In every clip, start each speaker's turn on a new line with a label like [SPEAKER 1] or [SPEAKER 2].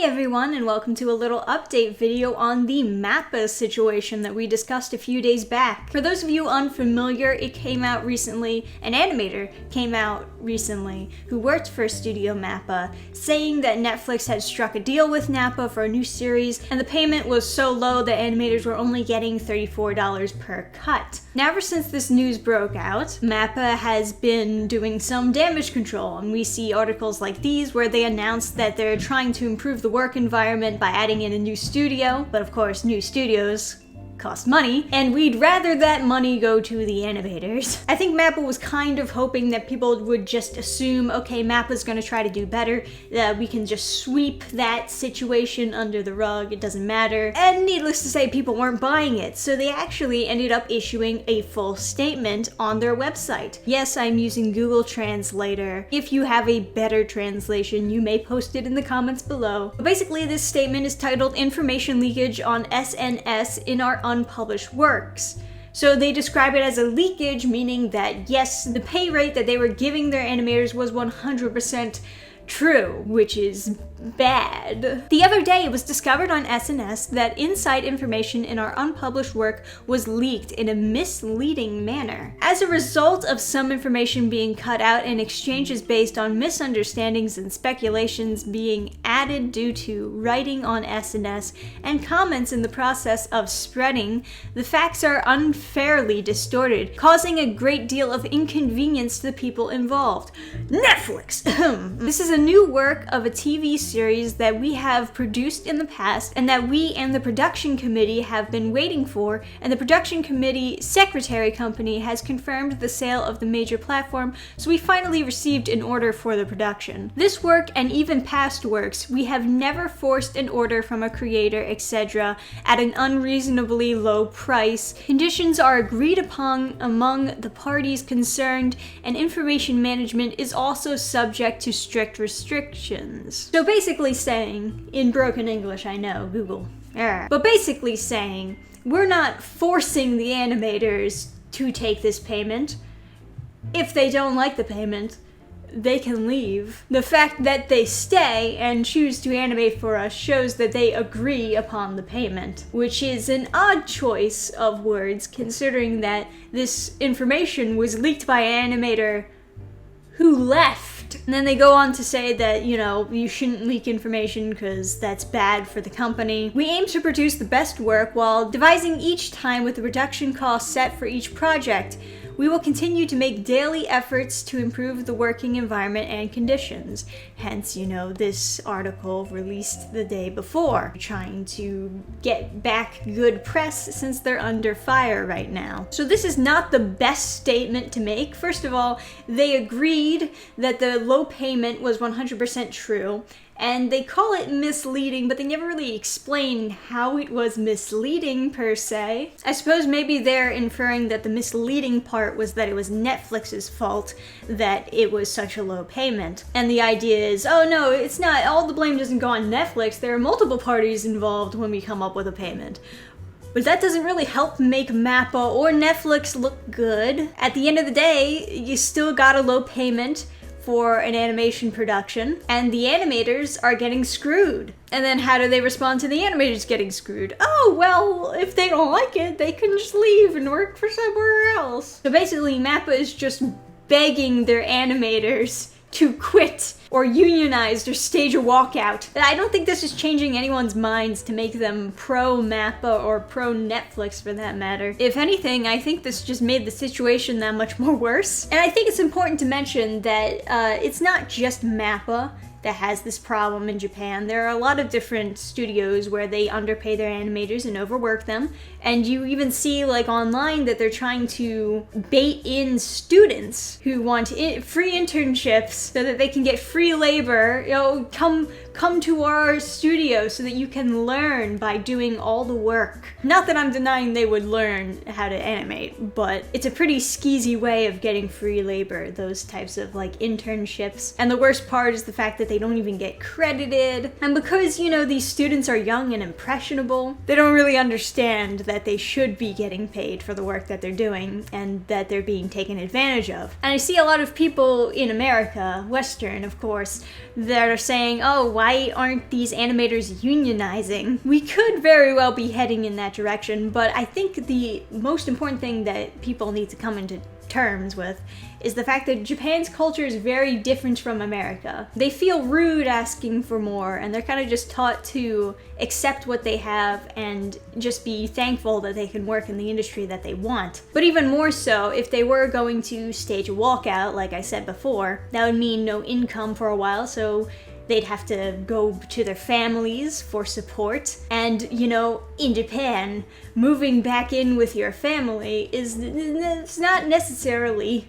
[SPEAKER 1] Hey everyone, and welcome to a little update video on the Mappa situation that we discussed a few days back. For those of you unfamiliar, it came out recently, an animator came out recently who worked for Studio Mappa, saying that Netflix had struck a deal with Mappa for a new series, and the payment was so low that animators were only getting $34 per cut. Now, ever since this news broke out, Mappa has been doing some damage control, and we see articles like these where they announce that they're trying to improve the work environment by adding in a new studio, but of course new studios cost money, and we'd rather that money go to the animators. I think Mappa was kind of hoping that people would just assume, okay, Mappa's gonna try to do better, that we can just sweep that situation under the rug, it doesn't matter. And needless to say, people weren't buying it, so they actually ended up issuing a full statement on their website. Yes, I'm using Google Translator. If you have a better translation, you may post it in the comments below. But basically, this statement is titled Information Leakage on SNS in Our Unpublished Works. So they describe it as a leakage, meaning that yes, the pay rate that they were giving their animators was 100% true, which is bad. The other day, it was discovered on SNS that inside information in our unpublished work was leaked in a misleading manner. As a result of some information being cut out and exchanges based on misunderstandings and speculations being added due to writing on SNS and comments in the process of spreading, the facts are unfairly distorted, causing a great deal of inconvenience to the people involved. Netflix! This is a new work of a TV series that we have produced in the past and that we and the production committee have been waiting for, and the production committee secretary company has confirmed the sale of the major platform, so we finally received an order for the production. This work and even past works, we have never forced an order from a creator, etc. at an unreasonably low price. Conditions are agreed upon among the parties concerned, and information management is also subject to strict restrictions. So basically saying, in broken English, I know, Google, but basically saying, we're not forcing the animators to take this payment. If they don't like the payment, they can leave. The fact that they stay and choose to animate for us shows that they agree upon the payment, which is an odd choice of words considering that this information was leaked by an animator who left. And then they go on to say that, you know, you shouldn't leak information because that's bad for the company. We aim to produce the best work while devising each time with the production cost set for each project. We will continue to make daily efforts to improve the working environment and conditions. Hence, you know, this article released the day before, trying to get back good press since they're under fire right now. So this is not the best statement to make. First of all, they agreed that the low payment was 100% true, and they call it misleading, but they never really explain how it was misleading per se. I suppose maybe they're inferring that the misleading part was that it was Netflix's fault that it was such a low payment. And the idea is, oh no, it's not, all the blame doesn't go on Netflix, there are multiple parties involved when we come up with a payment. But that doesn't really help make Mappa or Netflix look good. At the end of the day, you still got a low payment for an animation production, and the animators are getting screwed. And then how do they respond to the animators getting screwed? Oh, well, if they don't like it, they can just leave and work for somewhere else. So basically, Mappa is just begging their animators to quit or unionize or stage a walkout. I don't think this is changing anyone's minds to make them pro-Mappa or pro-Netflix for that matter. If anything, I think this just made the situation that much more worse. And I think it's important to mention that it's not just Mappa that has this problem in Japan. There are a lot of different studios where they underpay their animators and overwork them, and you even see like online that they're trying to bait in students who want free internships so that they can get free labor. You know, come to our studio so that you can learn by doing all the work. Not that I'm denying they would learn how to animate, but it's a pretty skeezy way of getting free labor, those types of like internships. And the worst part is the fact that they don't even get credited. And because, you know, these students are young and impressionable, they don't really understand that they should be getting paid for the work that they're doing and that they're being taken advantage of. And I see a lot of people in America, Western of course, that are saying, oh, Why aren't these animators unionizing? We could very well be heading in that direction, but I think the most important thing that people need to come into terms with is the fact that Japan's culture is very different from America. They feel rude asking for more, and they're kind of just taught to accept what they have and just be thankful that they can work in the industry that they want. But even more so, if they were going to stage a walkout, like I said before, that would mean no income for a while, so they'd have to go to their families for support. And, you know, in Japan, moving back in with your family it's not necessarily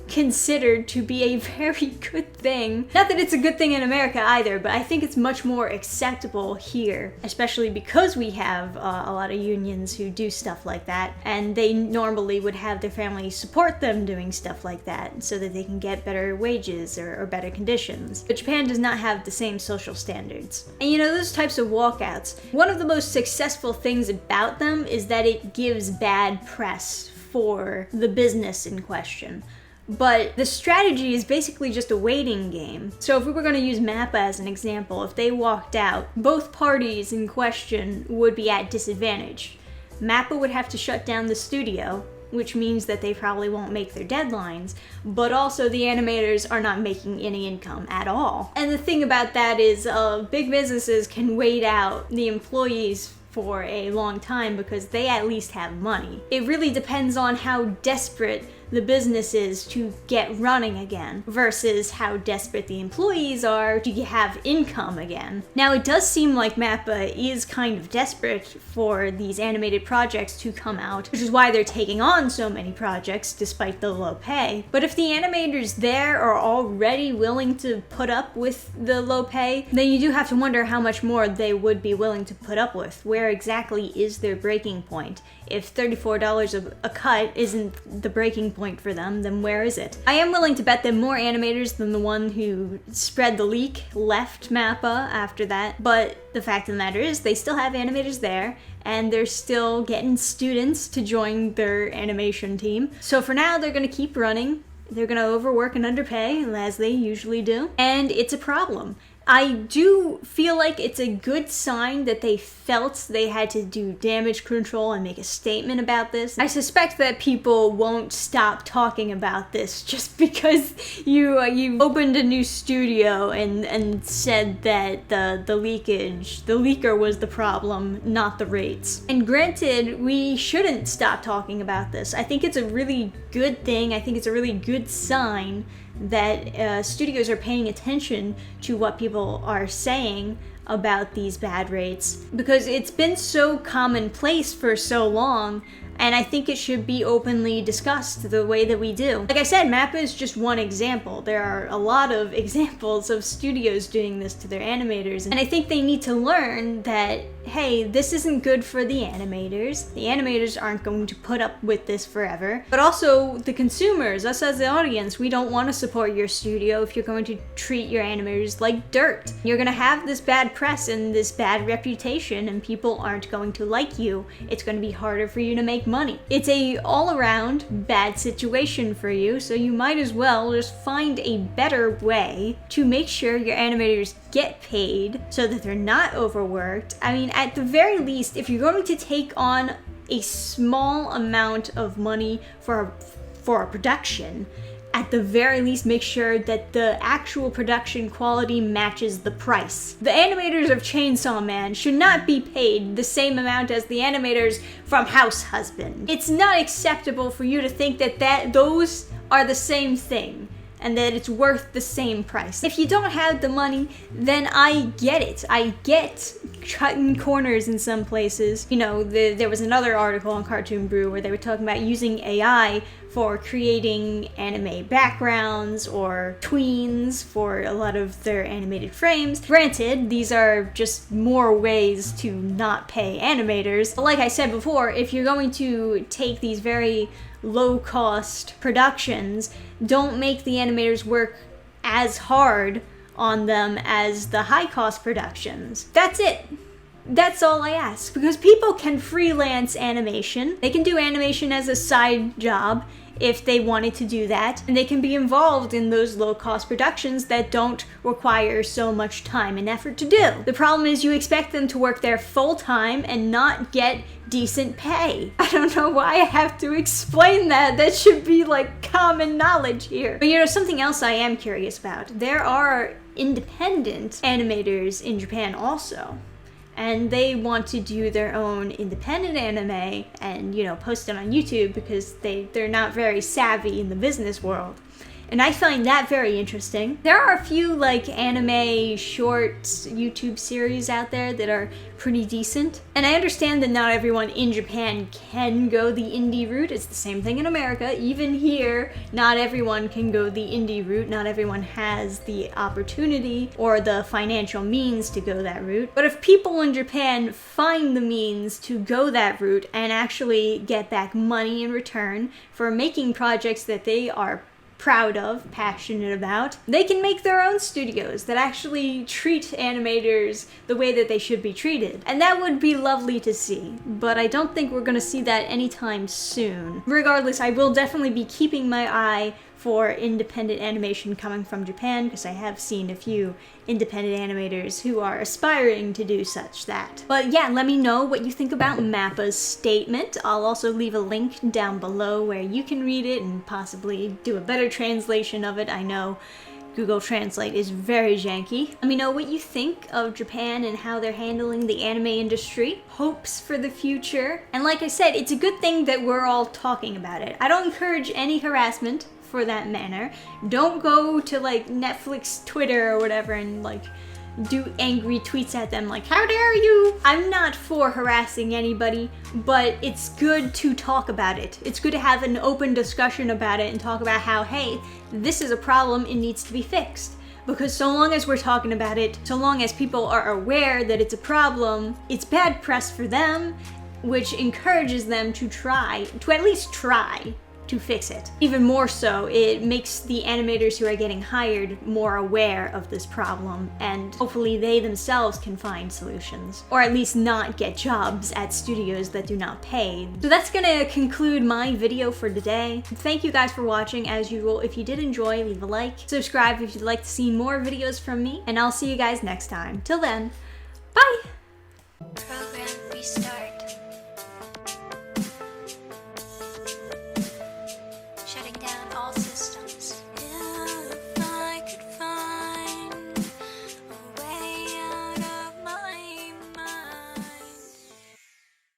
[SPEAKER 1] considered to be a very good thing. Not that it's a good thing in America either, but I think it's much more acceptable here, especially because we have a lot of unions who do stuff like that, and they normally would have their family support them doing stuff like that so that they can get better wages or better conditions. But Japan does not have the same social standards. And you know, those types of walkouts, one of the most successful things about them is that it gives bad press for the business in question. But the strategy is basically just a waiting game. So if we were going to use Mappa as an example, if they walked out, both parties in question would be at disadvantage. Mappa would have to shut down the studio, which means that they probably won't make their deadlines, but also the animators are not making any income at all. And the thing about that is big businesses can wait out the employees for a long time because they at least have money. It really depends on how desperate the business is to get running again versus how desperate the employees are to have income again. Now, it does seem like Mappa is kind of desperate for these animated projects to come out, which is why they're taking on so many projects despite the low pay. But if the animators there are already willing to put up with the low pay, then you do have to wonder how much more they would be willing to put up with. Where exactly is their breaking point? If $34 a cut isn't the breaking point for them, then where is it? I am willing to bet that more animators than the one who spread the leak left Mappa after that, but the fact of the matter is they still have animators there, and they're still getting students to join their animation team. So for now, they're gonna keep running. They're gonna overwork and underpay, as they usually do, and it's a problem. I do feel like it's a good sign that they felt they had to do damage control and make a statement about this. I suspect that people won't stop talking about this just because you opened a new studio and said that the leaker was the problem, not the rates. And granted, we shouldn't stop talking about this. I think it's a really good thing. I think it's a really good sign that studios are paying attention to what people are saying about these bad rates, because it's been so commonplace for so long, and I think it should be openly discussed the way that we do. Like I said, Mappa is just one example. There are a lot of examples of studios doing this to their animators, and I think they need to learn that, hey, this isn't good for the animators. The animators aren't going to put up with this forever. But also the consumers, us as the audience, we don't want to support your studio if you're going to treat your animators like dirt. You're going to have this bad press and this bad reputation, and people aren't going to like you. It's going to be harder for you to make money. It's a all-around bad situation for you, so you might as well just find a better way to make sure your animators get paid so that they're not overworked. I mean, at the very least, if you're going to take on a small amount of money for a production, at the very least make sure that the actual production quality matches the price. The animators of Chainsaw Man should not be paid the same amount as the animators from House Husband. It's not acceptable for you to think that those are the same thing and that it's worth the same price. If you don't have the money, then I get it. I get cutting corners in some places. You know, there was another article on Cartoon Brew where they were talking about using AI for creating anime backgrounds or tweens for a lot of their animated frames. Granted, these are just more ways to not pay animators. But like I said before, if you're going to take these very low-cost productions, don't make the animators work as hard on them as the high-cost productions. That's it. That's all I ask, because people can freelance animation. They can do animation as a side job if they wanted to do that, and they can be involved in those low-cost productions that don't require so much time and effort to do. The problem is you expect them to work there full-time and not get decent pay. I don't know why I have to explain that. That should be like common knowledge here. But you know, something else I am curious about. There are independent animators in Japan also. And they want to do their own independent anime and, you know, post it on YouTube because they're not very savvy in the business world. And I find that very interesting. There are a few like anime short YouTube series out there that are pretty decent. And I understand that not everyone in Japan can go the indie route. It's the same thing in America. Even here, not everyone can go the indie route. Not everyone has the opportunity or the financial means to go that route. But if people in Japan find the means to go that route and actually get back money in return for making projects that they are proud of, passionate about, they can make their own studios that actually treat animators the way that they should be treated. And that would be lovely to see, but I don't think we're gonna see that anytime soon. Regardless, I will definitely be keeping my eye for independent animation coming from Japan, because I have seen a few independent animators who are aspiring to do such that. But yeah, let me know what you think about Mappa's statement. I'll also leave a link down below where you can read it and possibly do a better translation of it. I know Google Translate is very janky. Let me know what you think of Japan and how they're handling the anime industry. Hopes for the future. And like I said, it's a good thing that we're all talking about it. I don't encourage any harassment for that manner. Don't go to like Netflix, Twitter, or whatever and like do angry tweets at them like, how dare you? I'm not for harassing anybody, but it's good to talk about it. It's good to have an open discussion about it and talk about how, hey, this is a problem, it needs to be fixed. Because so long as we're talking about it, so long as people are aware that it's a problem, it's bad press for them, which encourages them to at least try to fix it. Even more so, it makes the animators who are getting hired more aware of this problem, and hopefully they themselves can find solutions, or at least not get jobs at studios that do not pay. So that's gonna conclude my video for today. Thank you guys for watching. As usual, if you did enjoy, leave a like, subscribe if you'd like to see more videos from me, and I'll see you guys next time. Till then, bye!
[SPEAKER 2] Program restart.